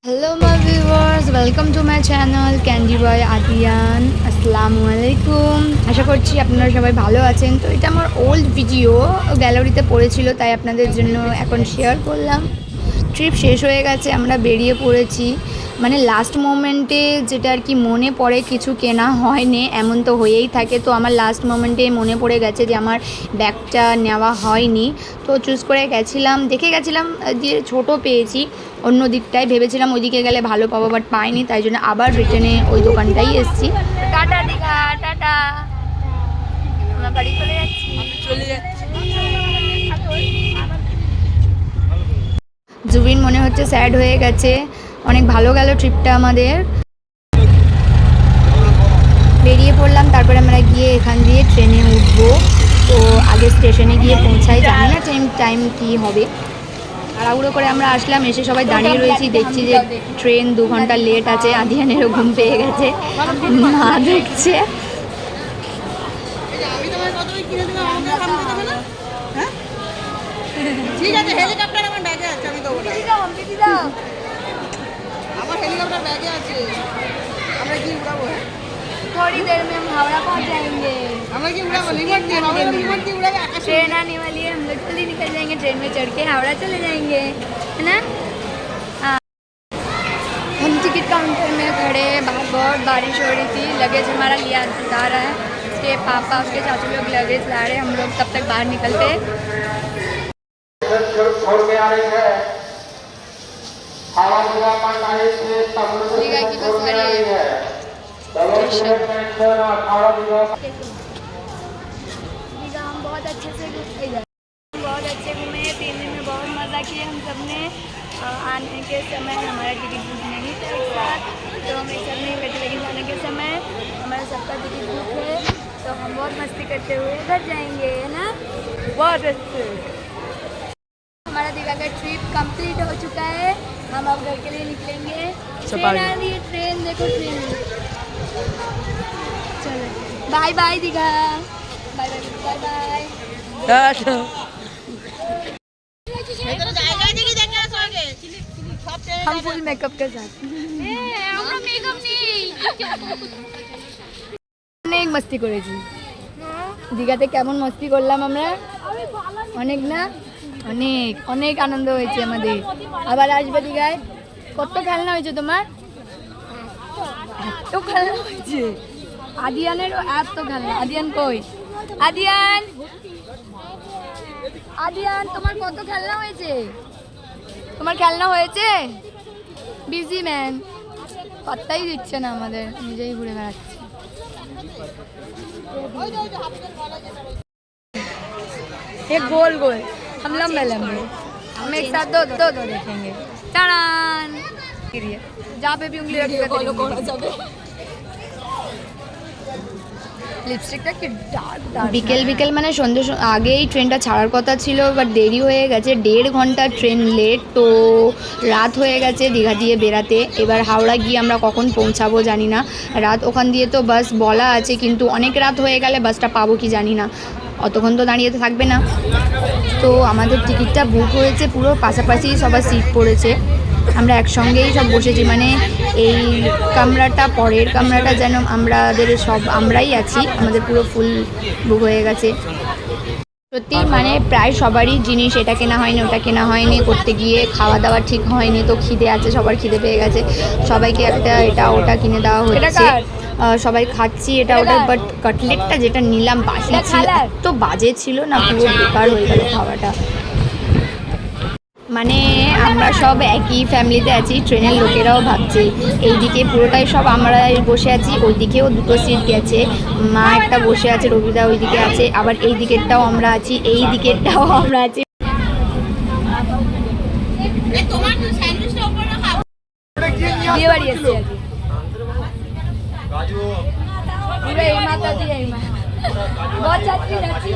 Hello my viewers, welcome to my channel candy boy Adiyan. আসসালামু আলাইকুম। আশা করছি আপনারা সবাই ভালো আছেন। তো এটা আমার ওল্ড ভিডিও গ্যালারিতে পড়েছিল, তাই আপনাদের জন্য এখন শেয়ার করলাম। ট্রিপ শেষ হয়ে গেছে, আমরা বেরিয়ে পড়েছি। মানে লাস্ট মোমেন্টে যেটা আর কি মনে পড়ে, কিছু কেনা হয়নি এমন তো হয়েই থাকে। তো আমার লাস্ট মোমেন্টে মনে পড়ে গেছে যে আমার ব্যাগটা নেওয়া হয়নি। তো চুজ করে গেছিলাম, দেখে গেছিলাম দিয়ে ছোটো পেয়েছি। অন্য দিকটায় ভেবেছিলাম ওইদিকে গেলে ভালো পাবো, বাট পাইনি, তাই জন্য আবার রিটার্নে ওই দোকানটাই এসেছি। Tata Digha, tata. আমরা বাড়ি চলে যাচ্ছি। জুবিন মনে হচ্ছে স্যাড হয়ে গেছে। অনেক ভালো গেল ট্রিপটা আমাদের। বেরিয়ে পড়লাম, তারপরে আমরা গিয়ে এখান দিয়ে ট্রেনে উঠবো। তো আগে স্টেশনে গিয়ে পৌঁছাই, জানি না টাইম কী হবে। তাড়াহুড়ো করে আমরা আসলাম, এসে সবাই দাঁড়িয়ে রয়েছি, দেখছি যে ট্রেন 2 ঘন্টা লেট আছে। আদিয়ানেরও ঘুম পেয়ে গেছে, মা দেখছে। ঠিক আছে, হেলিকপ্টার আমার ব্যাগে আছে, আমি দেবো না। আমার হেলিকপ্টার ব্যাগে আছে। আমরা কি উড়াবো? थोड़ी देर में हम हावड़ा पहुंच जाएंगे। আমরা কি উড়াবো? रिमोट দিয়ে, আমরা रिमोट দিয়ে उड़ावे आकाश में। ट्रेन आने वाली है, हम लोग जल्दी निकल जाएंगे, ट्रेन में चढ़ के हावड़ा चले जाएंगे, है ना। हम टिकट काउंटर में खड़े, बाहर बहुत बारिश हो रही थी। लगेज हमारा लिया जा रहा है, उसके पापा उसके चाचू लोग लगेज ला रहे, हम लोग तब तक बाहर निकलते। दीघा की बस खड़ी है। दीघा हम बहुत अच्छे से घूमे, 3 दिन में बहुत मज़ा किए हम सब ने। आने के समय हमारा टिकट बुक नहीं था एक साथ, तो हम एक साथ नहीं बैठे, लेकिन जाने के समय हमारा सबका टिकट बुक है। तो हम बहुत मस्ती करते हुए घर जाएंगे, है ना। बहुत अच्छे। हमारा दीघा का ट्रिप कंप्लीट हो चुका है, हम अब घर के लिए निकलेंगे। ट्रेन आ रही है, ट्रेन देखो, ट्रेन। चलो bye bye Digha, bye bye bye bye. ভেতরে জায়গা আছে কি দেখে আসো আগে। সব ট্রেনে हम फुल मेकअप के साथ আমরা মেকআপ নেই। অনেক মস্তি করেছি দীঘাতে। কেমন মস্তি করলাম আমরা, অনেক না, অনেক অনেক আনন্দ হয়েছে আমাদের। আবার আসবে দীঘায়। কত খেলনা হয়েছে তোমার? এত খেলনা হয়েছে আদিয়ানেরও, এত খেলনা। আদিয়ান কই? আদিয়ান, আদিয়ান তোমার কত খেলনা হয়েছে? তোমার খেলনা হয়েছে? বিজি ম্যান, পাত্তাই দিচ্ছে না আমাদের, নিজেই ঘুরে বেড়াচ্ছে। ये गोल गोल हम लंबे लंबे, हम एक साथ दो दो दो देखेंगे। टाड़ान, जहाँ पे भी उंगली रखेगा লিপস্টিকটা কি ডার্ক ডার্ক। বিকেল বিকেল মানে সন্ধ্যে আগেই ট্রেনটা ছাড়ার কথা ছিল, বাট দেরি হয়ে গেছে, 1.5 ঘন্টা ট্রেন লেট। তো রাত হয়ে গেছে দীঘা দিয়ে বেরাতে। এবার হাওড়া গিয়ে আমরা কখন পৌঁছাবো জানি না। রাত ওখান দিয়ে তো বাস বলা আছে, কিন্তু অনেক রাত হয়ে গেলে বাসটা পাবো কি জানি না, অতক্ষণ তো দাঁড়িয়ে থাকবে না। তো আমাদের টিকিটটা বুক হয়েছে, পুরো পাশাপাশি সবার সিট পড়েছে, আমরা একসঙ্গেই সব বসেছি। মানে এই কামরাটা, পরের কামরাটা যেন আমাদের সব আমরাই আছি, আমাদের পুরো ফুল বুক হয়ে গেছে। সত্যি মানে প্রায় সবারই জিনিস এটা কেনা হয়নি, ওটা কেনা হয়নি, করতে গিয়ে খাওয়া দাওয়া ঠিক হয়নি। তো খিদে আছে, সবার খিদে পেয়ে গেছে, সবাইকে একটা এটা ওটা কিনে দেওয়া হচ্ছে, সবাই খাচ্ছি এটা ওটা। বাট কাটলেটটা যেটা নিলাম বাসি ছিল, তো বাজে ছিল না, পুরো বেকার হয়ে গেল খাওয়াটা। মানে আমরা সব একই ফ্যামিলিতে আছি, ট্রেনের লোকেরাও ভাবছে। এইদিকে পুরোটাই সব আমরা বসে আছি, ওইদিকেও 2টো সিট গেছে, মা একটা বসে আছে, রবিদা ওইদিকে আছে, আবার এই দিকেরটাও আমরা আছি, এই দিকেরটাও আমরা আছি। বিয়ে বাড়ি এসছে আর কি, এই মাথা দিয়ে এই মাথা বরযাত্রী যাচ্ছি।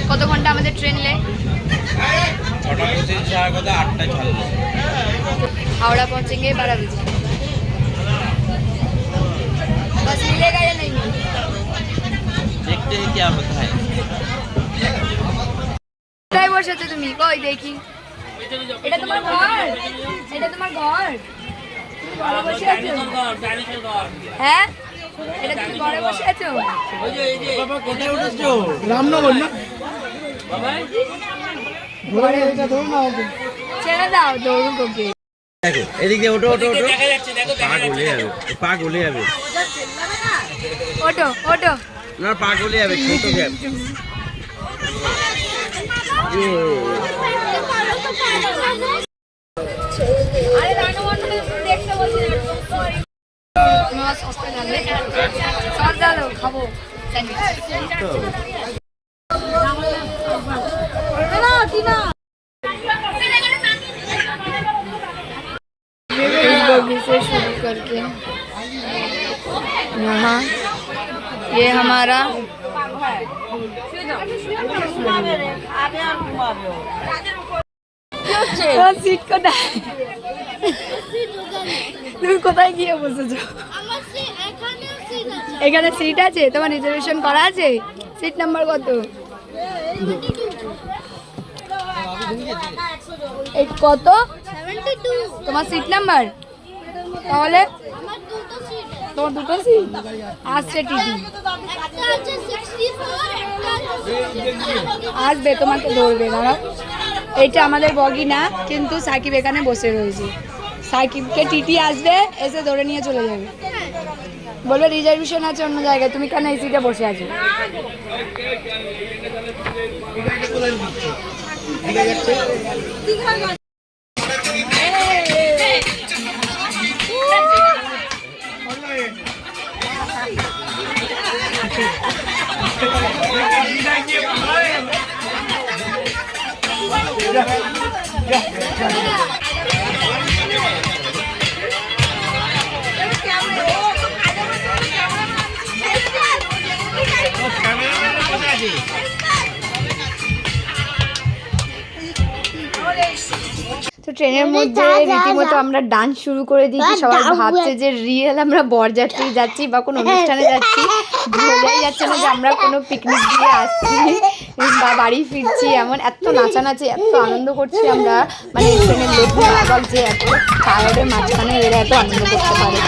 কত ঘন্টা আমাদের ট্রেন লেট? हावड़ा पहुंचेंगे 12 बजे। बस मिलेगा या नहीं मिलेगा? देखते हैं क्या होता है। কোথায় বসেছো তুমি? কই দেখি। এটা তোমার ঘর? এটা তোমার ঘর? তুমি ঘরে বসে আছো? হ্যাঁ? এটা তুমি ঘরে বসে আছো? বাবা কোথায় উঠেছো? রামনগর না ঘরে ছেড়ে দাও, দৌড়ুক ওকে। দেখো এদিক দিয়ে ওঠো ওঠো ওঠো, পা গলে যাবে, পা গলে যাবে, ওঠো ওঠো। না পা গলে যাবে, ছোট গ্যাপ। আরে রানুবন্ধু দেখতে বলছি তোমার সস্তা লাগবে, সর দাও খাবো से शुरू करके यहाँ ये हमारा সিট কোথায়? তুমি কোথায় গিয়ে বসেছো? এখানে সিট আছে? তোমার রিজার্ভেশন করা আছে? সিট নাম্বার কত? এই কত? তোমার সিট নাম্বার? তাহলে তোমার দুটো সিট আসছে, টিটি আসবে, তোমাকে ধরবে। দাঁড়াও, এইটা আমাদের বগি না, কিন্তু সাকিব এখানে বসে রয়েছে। সাকিবকে টিটি আসবে, এসে ধরে নিয়ে চলে যাবে, বলবে রিজার্ভেশন আছে অন্য জায়গায়, তুমি কেন এই সিটে বসে আছো? তো ট্রেনের মধ্যে রীতিমতো আমরা ডান্স শুরু করে দিয়েছি। সবাই ভাবছে যে রিয়েল আমরা বরযাত্রী যাচ্ছি বা কোনো অনুষ্ঠানে যাচ্ছি, বোঝাই যাচ্ছে না যে আমরা কোনো পিকনিক দিয়ে আসছি বা বাড়ি ফিরছি। এমন এত নাচানাচি, এত আনন্দ করছি আমরা, মানে ট্রেনের লোক ভাগ যে এত টায়ার্ডের মাঝখানে এরা এত আনন্দ করতে পারে।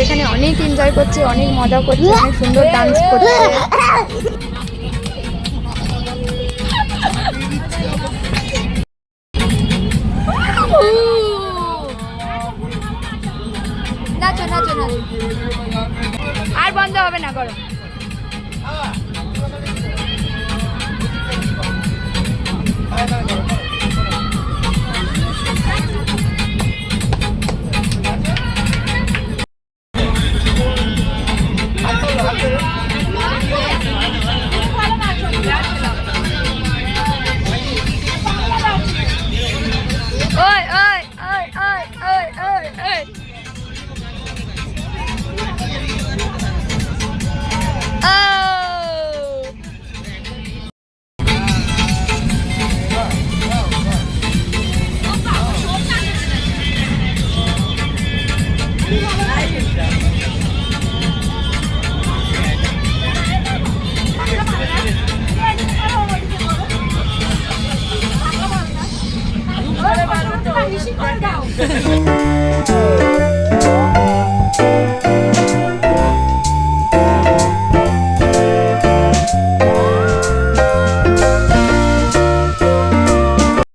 এখানে অনেক এনজয় করছে, অনেক মজা করছে, অনেক সুন্দর ডান্স করছে। নাচো নাচো নাচো, আর বন্ধ হবে না, করো। ওই ওই ওই ওই ওই ওই ওই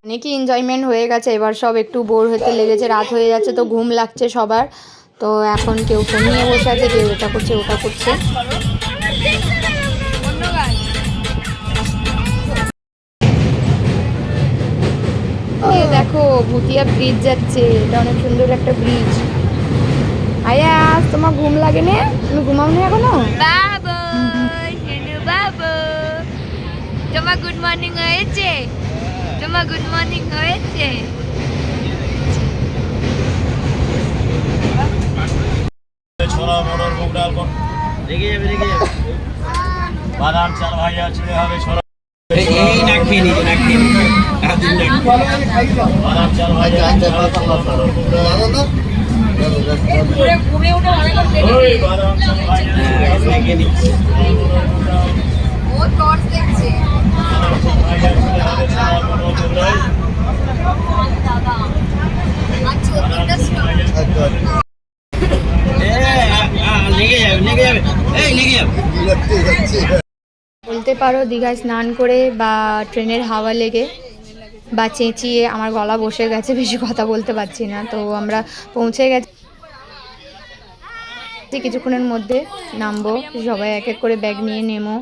অনেকই এনজয়মেন্ট হয়ে গেছে, এবার সব একটু বোর হতে লেগেছে, রাত হয়ে যাচ্ছে তো ঘুম লাগছে সবার। তো তো এখন কেউ ফোন নিয়ে বসে আছে, কেউ এটা করছে ওটা করছে। দেখো ভুতিয়া ব্রিজ যাচ্ছে, এটা অনেক সুন্দর একটা ব্রিজ। আয়া তোমার ঘুম লাগে না? তুমি ঘুমাও না এখনো? বাবু বাবু তোমার গুড মর্নিং হয়েছে? তোমার গুড মর্নিং হয়েছে? ছোলা মটর মুগ ডাল রেগে যাবে বাদাম চাল ভাজা চুড়ে হবে ছোলা এই নাক খেয়ে নিচ্ছে, নাক খেয়ে নিচ্ছে। বাদাম চাল ভাজা ওই বাদাম চাল ভাজা রেগে নিচ্ছে। ও টর্চ দেখছে। ভাজা চুড়ে হবে ছোলা মটর মুগ ডাল লেগে যাবে এই লেগে যাবে। বলতে পারো দীঘায় স্নান করে বা ট্রেনের হাওয়া লেগে বা চেঁচিয়ে আমার গলা বসে গেছে, বেশি কথা বলতে পারছি না। তো আমরা পৌঁছে গেছি, কিছুক্ষণের মধ্যে নামবো, সবাই এক এক করে ব্যাগ নিয়ে নেমো।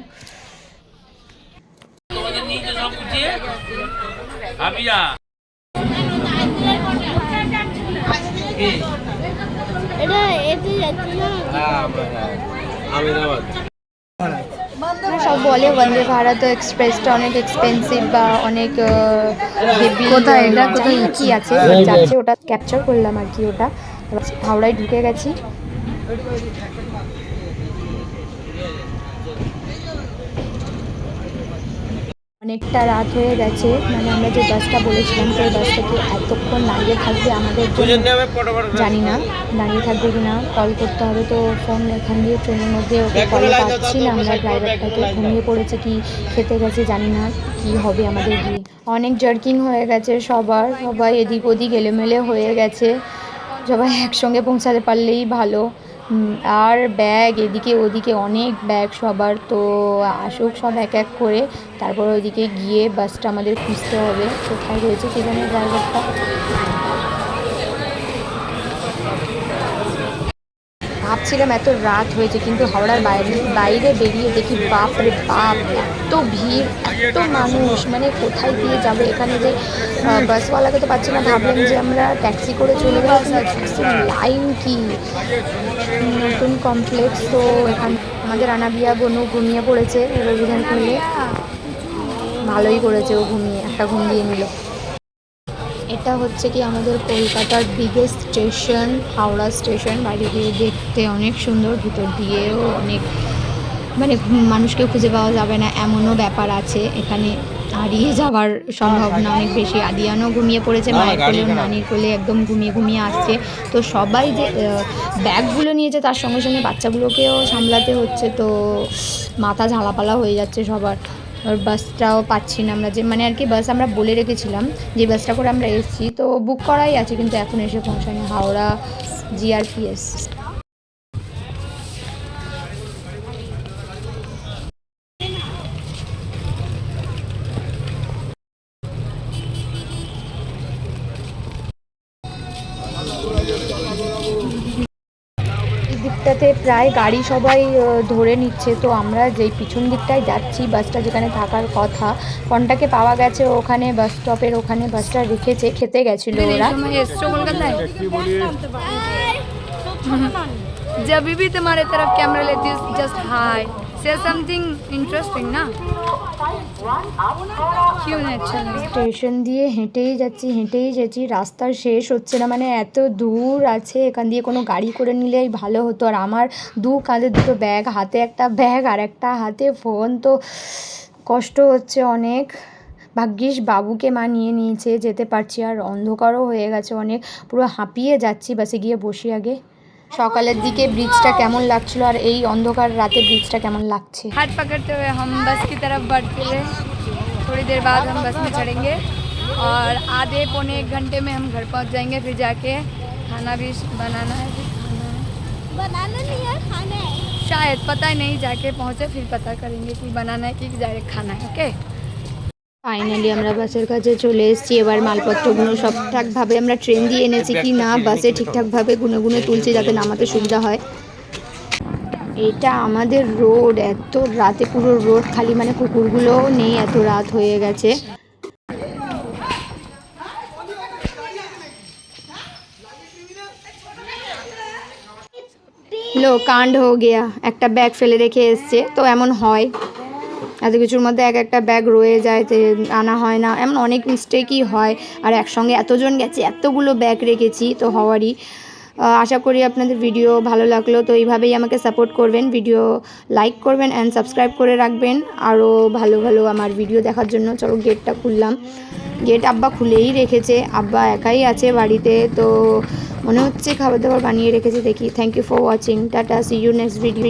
সব বলে বন্দে ভারত এক্সপ্রেসটা অনেক এক্সপেন্সিভ বা অনেক হেভি। কোথায় এটা, কোথায় কি আছে যাচ্ছে, ওটা ক্যাপচার করলাম আর কি। ওটা হাওড়ায় ঢুকে গেছি। অনেকটা রাত হয়ে গেছে, মানে আমরা যে বাসটা বলেছিলাম সেই বাসটাকে এতক্ষণ দাঁড়িয়ে থাকবে আমাদের জন্য জানি না, দাঁড়িয়ে থাকবে কিনা, কল করতে হবে। তো ফোন এখান দিয়ে ট্রেনের মধ্যে ওকে কল পাচ্ছি না আমরা, ড্রাইভারটাকে ঘুমিয়ে পড়েছে কি খেতে গেছে জানি না, কি হবে আমাদের গিয়ে। অনেক জার্কিং হয়ে গেছে সবাই এদিক ওদিক এলোমেলে হয়ে গেছে, সবাই একসঙ্গে পৌঁছাতে পারলেই ভালো। আর ব্যাগ এদিকে ওদিকে অনেক ব্যাগ সবার। তো আসুক সব এক এক করে, তারপর ওইদিকে গিয়ে বাসটা আমাদের খুঁজতে হবে কোথায় রয়েছে কি জানি ড্রাইভারটা। ভাবছিলাম এত রাত হয়েছে, কিন্তু হাওড়ার বাইরে বেরিয়ে দেখি বাপ রে বাপ, এত ভিড়, এত মানুষ, মানে কোথায় দিয়ে যাবে। এখানে যে বাসওয়ালাকে তো পাচ্ছি না, ভাবলাম যে আমরা ট্যাক্সি করে চলে গেলাম, ট্যাক্সির লাইন কি, নতুন কমপ্লেক্স। তো এখান আমাদের আনাবিয়া বনু ঘুমিয়ে পড়েছে রবিধান খুলে, ভালোই করেছে ও ঘুমিয়ে, একটা ঘুম দিয়ে নিল। এটা হচ্ছে কি আমাদের কলকাতার বিগেস্ট স্টেশন, হাওড়া স্টেশন। বাইরে দিয়ে দেখতে অনেক সুন্দর, ভিতর দিয়েও অনেক, মানে মানুষকেও খুঁজে পাওয়া যাবে না এমনও ব্যাপার আছে এখানে। হারিয়ে যাওয়ার সম্ভাবনা অনেক বেশি। আদিয়ানও ঘুমিয়ে পড়েছে মায়ের কোলে, নানির কোলে, একদম ঘুমিয়ে আসছে। তো সবাই যে ব্যাগগুলো নিয়েছে তার সঙ্গে সঙ্গে বাচ্চাগুলোকেও সামলাতে হচ্ছে, তো মাথা ঝালাপালা হয়ে যাচ্ছে সবার। আর বাসটাও পাচ্ছি না আমরা, যে মানে আর কি বাস আমরা বলে রেখেছিলাম যে বাসটা করে আমরা এসেছি, তো বুক করাই আছে, কিন্তু এখন এসে পৌঁছায়নি। হাওড়া জিআরপিএস। দিকটাতে প্রায় গাড়ি সবাই ধরে নিচ্ছে, তো আমরা যেই পিছন দিকটায় যাচ্ছি, বাসটা যেখানে থাকার কথা, কন্টাকে পাওয়া গেছে ওখানে, বাস স্টপের ওখানে বাসটা রেখেছে, খেতে গেছিল ওরা। जब भी तुम्हारे तरफ कैमरा लेती हूँ जस्ट हाय से समथिंग इंटरेस्टिंग ना, क्यों नहीं अच्छा लगा। স্টেশন দিয়ে হেঁটেই যাচ্ছি, রাস্তার শেষ হচ্ছে না, মানে এত দূর আছে, এখান দিয়ে কোনো গাড়ি করে নিলেই ভালো হতো। আর আমার দু কাঁধে দুটো ব্যাগ, হাতে একটা ব্যাগ আর একটা হাতে ফোন, তো কষ্ট হচ্ছে অনেক। ভাগ্যিস বাবুকে মা নিয়ে নিয়েছে, যেতে পারছি। আর অন্ধকারও হয়ে গেছে অনেক, পুরো হাঁপিয়ে যাচ্ছি। বাসে গিয়ে বসি আগে। সকালের দিকে ব্রিজটা কেমন লাগছিল আর এই অন্ধকার রাতে ব্রিজটা কেমন লাগছে। हाथ पकड़ते हुए हम बस की तरफ बढ़ते हुए, थोड़ी देर बाद हम बस में चढ़ेंगे और आधे पौने 1 घंटे में हम घर पहुंच जाएंगे। फिर जाके खाना भी बनाना है, बनाना नहीं है, खाना है शायद, पता ही नहीं, जाके पहुंचे फिर पता करेंगे कि बनाना है कि डायरेक्ट खाना है। ओके। ফাইনালি আমরা বাসের কাছে চলে এসেছি। এবার মালপত্রগুলো ঠিকঠাকভাবে আমরা ট্রেন দিয়ে এনেছি কি না বাসে ঠিকঠাকভাবে গুনে গুনে তুলছি যাতে নামাতে সুবিধা হয়। এটা আমাদের রোড, এত রাতে পুরো রোড খালি, মানে কুকুরগুলোও নেই, এত রাত হয়ে গেছে। লো কাণ্ড হো গিয়া, একটা ব্যাগ ফেলে রেখে এসছে। তো এমন হয়, এত কিছুর মধ্যে একটা ব্যাগ রয়ে যায়, আনা হয় না, এমন অনেক মিস্টেকই হয়। আর একসঙ্গে এতজন গেছে, এতগুলো ব্যাগ রেখেছি, তো হওয়ারই। আশা করি আপনাদের ভিডিও ভালো লাগলো। তো এইভাবেই আমাকে সাপোর্ট করবেন, ভিডিও লাইক করবেন অ্যান্ড সাবস্ক্রাইব করে রাখবেন আরও ভালো ভালো আমার ভিডিও দেখার জন্য। চলো গেটটা খুললাম, গেট আব্বা খুলেই রেখেছে, আব্বা একাই আছে বাড়িতে, তো মনে হচ্ছে খাবার দাবার বানিয়ে রেখেছে। দেখি। Thank you for watching, tata, see you next video.